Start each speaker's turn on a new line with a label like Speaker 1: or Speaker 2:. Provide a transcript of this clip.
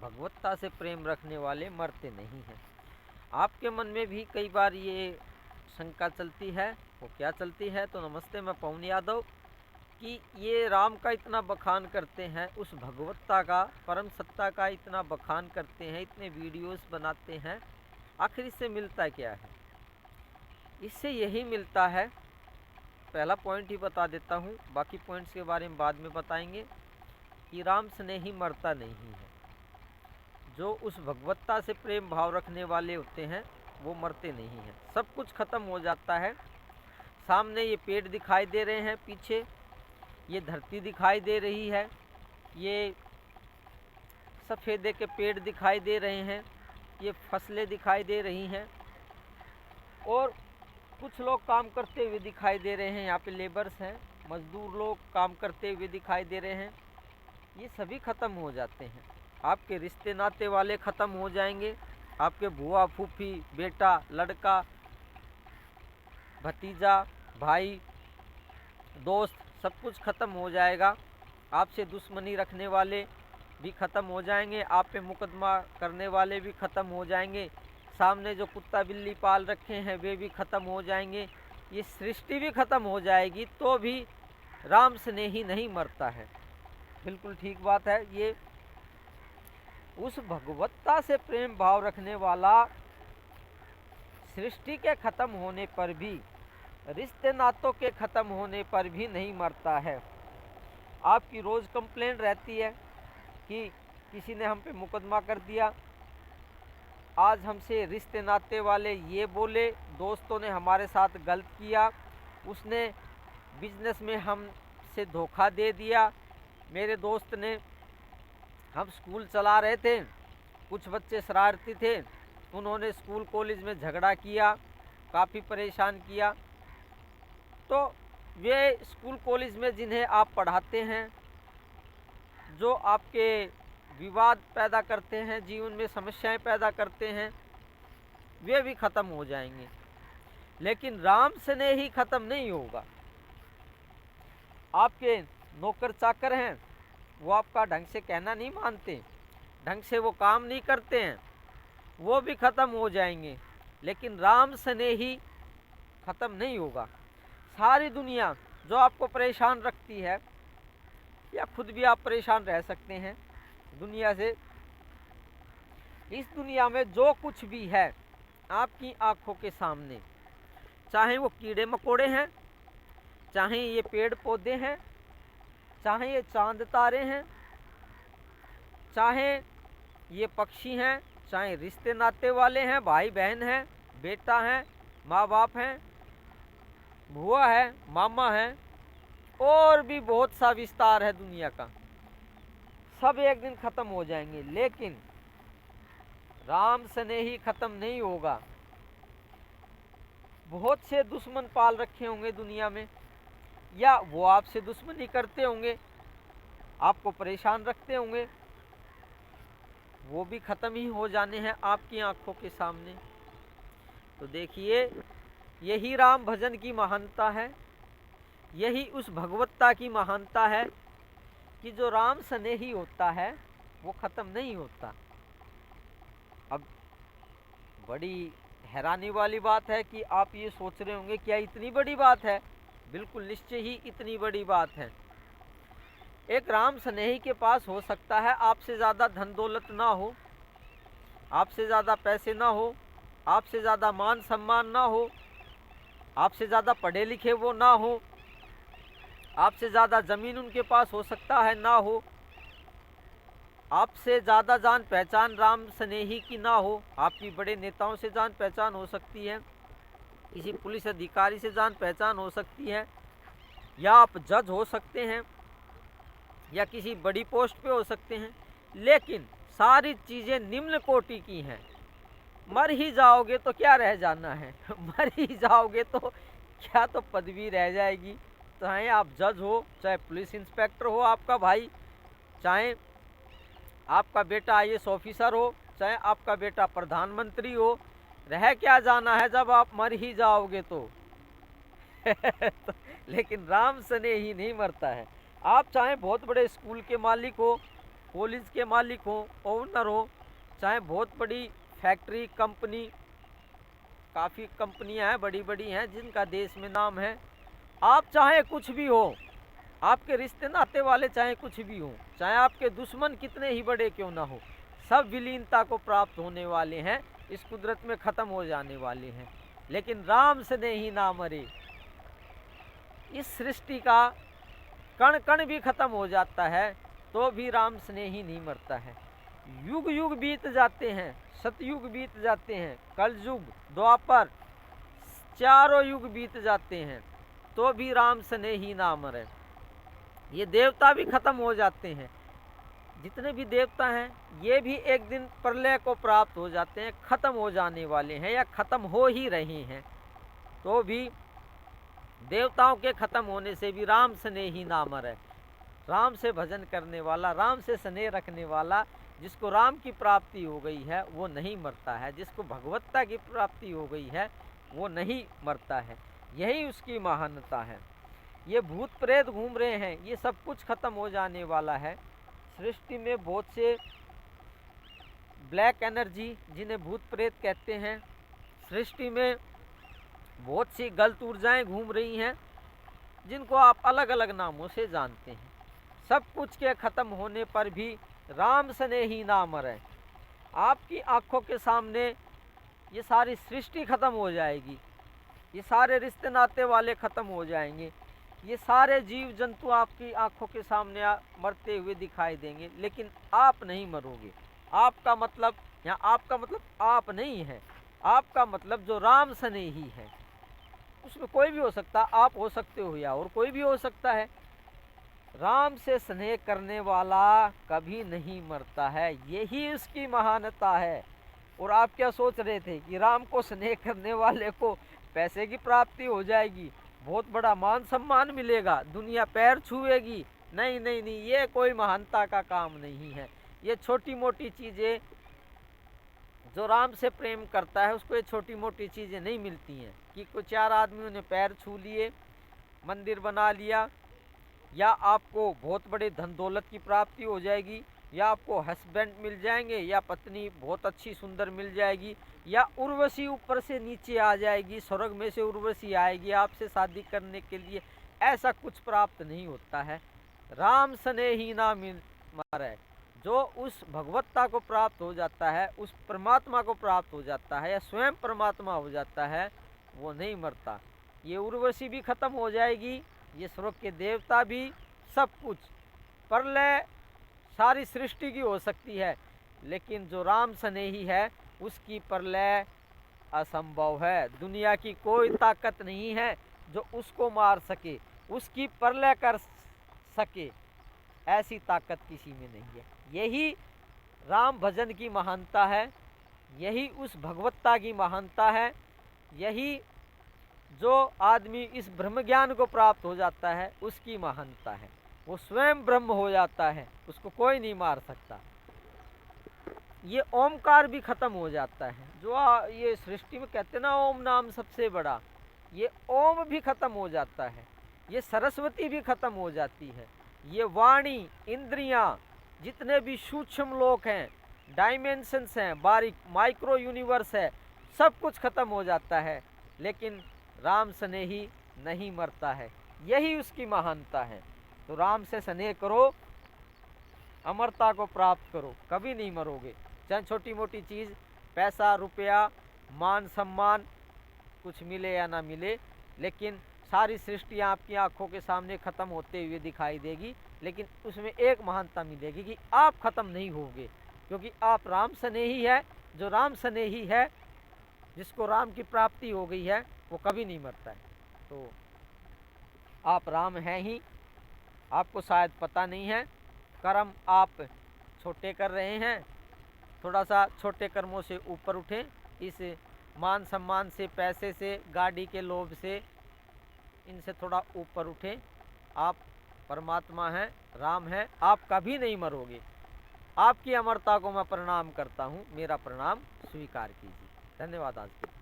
Speaker 1: भगवत्ता से प्रेम रखने वाले मरते नहीं हैं। आपके मन में भी कई बार ये शंका चलती है, वो क्या चलती है? तो नमस्ते, मैं पवन यादव। कि ये राम का इतना बखान करते हैं, उस भगवत्ता का, परम सत्ता का इतना बखान करते हैं, इतने वीडियोस बनाते हैं, आखिर इससे मिलता क्या है? इससे यही मिलता है, पहला पॉइंट ही बता देता हूँ, बाकी पॉइंट्स के बारे में बाद में बताएंगे, कि राम स्नेही मरता नहीं है। जो उस भगवत्ता से प्रेम भाव रखने वाले होते हैं वो मरते नहीं हैं। सब कुछ खत्म हो जाता है। सामने ये पेड़ दिखाई दे रहे हैं, पीछे ये धरती दिखाई दे रही है, ये सफ़ेदे के पेड़ दिखाई दे रहे हैं, ये फसलें दिखाई दे रही हैं, और कुछ लोग काम करते हुए दिखाई दे रहे हैं। यहाँ पे लेबर्स हैं, मजदूर लोग काम करते हुए दिखाई दे रहे हैं। ये सभी ख़त्म हो जाते हैं। आपके रिश्ते नाते वाले ख़त्म हो जाएंगे। आपके बुआ, फूफी, बेटा, लड़का, भतीजा, भाई, दोस्त, सब कुछ ख़त्म हो जाएगा। आपसे दुश्मनी रखने वाले भी ख़त्म हो जाएंगे। आप पे मुकदमा करने वाले भी ख़त्म हो जाएंगे। सामने जो कुत्ता बिल्ली पाल रखे हैं वे भी ख़त्म हो जाएंगे। ये सृष्टि भी ख़त्म हो जाएगी, तो भी राम स्नेही नहीं मरता है। बिल्कुल ठीक बात है। ये उस भगवत्ता से प्रेम भाव रखने वाला सृष्टि के ख़त्म होने पर भी, रिश्ते नातों के ख़त्म होने पर भी नहीं मरता है। आपकी रोज़ कंप्लेंट रहती है कि किसी ने हम पे मुकदमा कर दिया, आज हमसे रिश्ते नाते वाले ये बोले, दोस्तों ने हमारे साथ गलत किया, उसने बिजनेस में हमसे धोखा दे दिया, मेरे दोस्त ने, हम स्कूल चला रहे थे, कुछ बच्चे शरारती थे, उन्होंने स्कूल कॉलेज में झगड़ा किया, काफ़ी परेशान किया। तो वे स्कूल कॉलेज में जिन्हें आप पढ़ाते हैं, जो आपके विवाद पैदा करते हैं, जीवन में समस्याएं पैदा करते हैं, वे भी ख़त्म हो जाएंगे। लेकिन राम स्नेही ख़त्म नहीं होगा। आपके नौकर चाकर हैं, वो आपका ढंग से कहना नहीं मानते, ढंग से वो काम नहीं करते हैं, वो भी ख़त्म हो जाएंगे। लेकिन राम स्नेही ख़त्म नहीं होगा। सारी दुनिया जो आपको परेशान रखती है, या खुद भी आप परेशान रह सकते हैं दुनिया से, इस दुनिया में जो कुछ भी है आपकी आंखों के सामने, चाहे वो कीड़े मकोड़े हैं, चाहे ये पेड़ पौधे हैं, चाहे ये चांद तारे हैं, चाहे ये पक्षी हैं, चाहे रिश्ते नाते वाले हैं, भाई बहन हैं, बेटा हैं, माँ बाप हैं, बुआ है, मामा है, और भी बहुत सा विस्तार है दुनिया का, सब एक दिन ख़त्म हो जाएंगे। लेकिन राम स्नेही ख़त्म नहीं होगा। बहुत से दुश्मन पाल रखे होंगे दुनिया में, या वो आपसे दुश्मनी करते होंगे, आपको परेशान रखते होंगे, वो भी ख़त्म ही हो जाने हैं आपकी आंखों के सामने। तो देखिए, यही राम भजन की महानता है, यही उस भगवत्ता की महानता है, कि जो राम स्नेही होता है वो ख़त्म नहीं होता। अब बड़ी हैरानी वाली बात है कि आप ये सोच रहे होंगे, क्या इतनी बड़ी बात है? बिल्कुल निश्चय ही इतनी बड़ी बात है। एक राम स्नेही के पास हो सकता है आपसे ज़्यादा धन दौलत ना हो, आपसे ज़्यादा पैसे ना हो, आपसे ज़्यादा मान सम्मान ना हो, आपसे ज़्यादा पढ़े लिखे वो ना हो, आपसे ज़्यादा ज़मीन उनके पास हो सकता है ना हो, आपसे ज़्यादा जान पहचान राम स्नेही की ना हो। आपकी बड़े नेताओं से जान पहचान हो सकती है, किसी पुलिस अधिकारी से जान पहचान हो सकती है, या आप जज हो सकते हैं, या किसी बड़ी पोस्ट पे हो सकते हैं, लेकिन सारी चीज़ें निम्न कोटि की हैं। मर ही जाओगे तो क्या रह जाना है? मर ही जाओगे तो क्या तो पदवी रह जाएगी। चाहे आप जज हो, चाहे पुलिस इंस्पेक्टर हो आपका भाई, चाहे आपका बेटा IAS ऑफिसर हो, चाहे आपका बेटा प्रधानमंत्री हो, रह क्या जाना है जब आप मर ही जाओगे तो। लेकिन राम स्नेही नहीं मरता है। आप चाहे बहुत बड़े स्कूल के मालिक हो, कॉलेज के मालिक हो, ओनर हो, चाहे बहुत बड़ी फैक्ट्री कंपनी, काफ़ी कंपनियां हैं, बड़ी बड़ी हैं जिनका देश में नाम है, आप चाहे कुछ भी हो, आपके रिश्ते नाते वाले चाहे कुछ भी हो, चाहे आपके दुश्मन कितने ही बड़े क्यों ना हो, सब विलीनता को प्राप्त होने वाले हैं, इस कुदरत में ख़त्म हो जाने वाले हैं। लेकिन राम स्नेही ना मरे। इस सृष्टि का कण कण भी खत्म हो जाता है तो भी राम स्नेही नहीं मरता है। युग युग बीत जाते हैं, सतयुग बीत जाते हैं, कलयुग, द्वापर, चारों युग बीत जाते हैं तो भी राम स्नेही ना मरे। ये देवता भी खत्म हो जाते हैं, जितने भी देवता हैं ये भी एक दिन प्रलय को प्राप्त हो जाते हैं, खत्म हो जाने वाले हैं या खत्म हो ही रहे हैं। तो भी देवताओं के खत्म होने से भी राम स्नेही ना मरे। राम से भजन करने वाला, राम से स्नेह रखने वाला, जिसको राम की प्राप्ति हो गई है वो नहीं मरता है, जिसको भगवत्ता की प्राप्ति हो गई है वो नहीं मरता है। यही उसकी महानता है। ये भूत प्रेत घूम रहे हैं, ये सब कुछ खत्म हो जाने वाला है। सृष्टि में बहुत से ब्लैक एनर्जी, जिन्हें भूत प्रेत कहते हैं, सृष्टि में बहुत सी गलत ऊर्जाएं घूम रही हैं जिनको आप अलग अलग नामों से जानते हैं। सब कुछ के खत्म होने पर भी राम स्नेही ना मरे। आपकी आंखों के सामने ये सारी सृष्टि खत्म हो जाएगी, ये सारे रिश्ते नाते वाले खत्म हो जाएंगे, ये सारे जीव जंतु आपकी आंखों के सामने मरते हुए दिखाई देंगे, लेकिन आप नहीं मरोगे। आपका मतलब, या आपका मतलब आप नहीं है, आपका मतलब जो राम स्नेही है। उसमें कोई भी हो सकता, आप हो सकते हो या और कोई भी हो सकता है। राम से स्नेह करने वाला कभी नहीं मरता है, यही उसकी महानता है। और आप क्या सोच रहे थे कि राम को स्नेह करने वाले को पैसे की प्राप्ति हो जाएगी, बहुत बड़ा मान सम्मान मिलेगा, दुनिया पैर छुएगी? नहीं नहीं नहीं, ये कोई महानता का काम नहीं है। ये छोटी मोटी चीज़ें, जो राम से प्रेम करता है उसको ये छोटी मोटी चीज़ें नहीं मिलती हैं कि कुछ चार आदमियों ने पैर छू लिए, मंदिर बना लिया, या आपको बहुत बड़े धन दौलत की प्राप्ति हो जाएगी, या आपको हस्बैंड मिल जाएंगे, या पत्नी बहुत अच्छी सुंदर मिल जाएगी, या उर्वशी ऊपर से नीचे आ जाएगी, स्वर्ग में से उर्वशी आएगी आपसे शादी करने के लिए। ऐसा कुछ प्राप्त नहीं होता है। राम स्नेही ना मरे। जो उस भगवत्ता को प्राप्त हो जाता है, उस परमात्मा को प्राप्त हो जाता है, या स्वयं परमात्मा हो जाता है, वो नहीं मरता। ये उर्वशी भी खत्म हो जाएगी, ये स्वर्ग के देवता भी, सब कुछ। प्रलय सारी सृष्टि की हो सकती है, लेकिन जो राम स्नेही है उसकी प्रलय असंभव है। दुनिया की कोई ताकत नहीं है जो उसको मार सके, उसकी प्रलय कर सके, ऐसी ताकत किसी में नहीं है। यही राम भजन की महानता है, यही उस भगवत्ता की महानता है। यही जो आदमी इस ब्रह्म ज्ञान को प्राप्त हो जाता है उसकी महानता है। वो स्वयं ब्रह्म हो जाता है, उसको कोई नहीं मार सकता। ये ओमकार भी खत्म हो जाता है, जो ये सृष्टि में कहते ना ओम नाम सबसे बड़ा, ये ओम भी खत्म हो जाता है। ये सरस्वती भी खत्म हो जाती है। ये वाणी, इंद्रियां, जितने भी सूक्ष्म लोक हैं, डायमेंशंस हैं, बारीक माइक्रो यूनिवर्स है, सब कुछ खत्म हो जाता है, लेकिन राम स्नेही नहीं मरता है। यही उसकी महानता है। तो राम से स्नेह करो, अमरता को प्राप्त करो, कभी नहीं मरोगे। चाहे छोटी मोटी चीज़, पैसा रुपया, मान सम्मान कुछ मिले या ना मिले, लेकिन सारी सृष्टियाँ आपकी आंखों के सामने ख़त्म होते हुए दिखाई देगी, लेकिन उसमें एक महानता मिलेगी कि आप ख़त्म नहीं होगे, क्योंकि आप राम स्नेही है। जो राम स्नेही है, जिसको राम की प्राप्ति हो गई है, वो कभी नहीं मरता है। तो आप राम हैं ही, आपको शायद पता नहीं है। कर्म आप छोटे कर रहे हैं, थोड़ा सा छोटे कर्मों से ऊपर उठें। इस मान सम्मान से, पैसे से, गाड़ी के लोभ से, इनसे थोड़ा ऊपर उठें। आप परमात्मा हैं, राम हैं, आप कभी नहीं मरोगे। आपकी अमरता को मैं प्रणाम करता हूँ, मेरा प्रणाम स्वीकार कीजिए। धन्यवाद आज के लिए।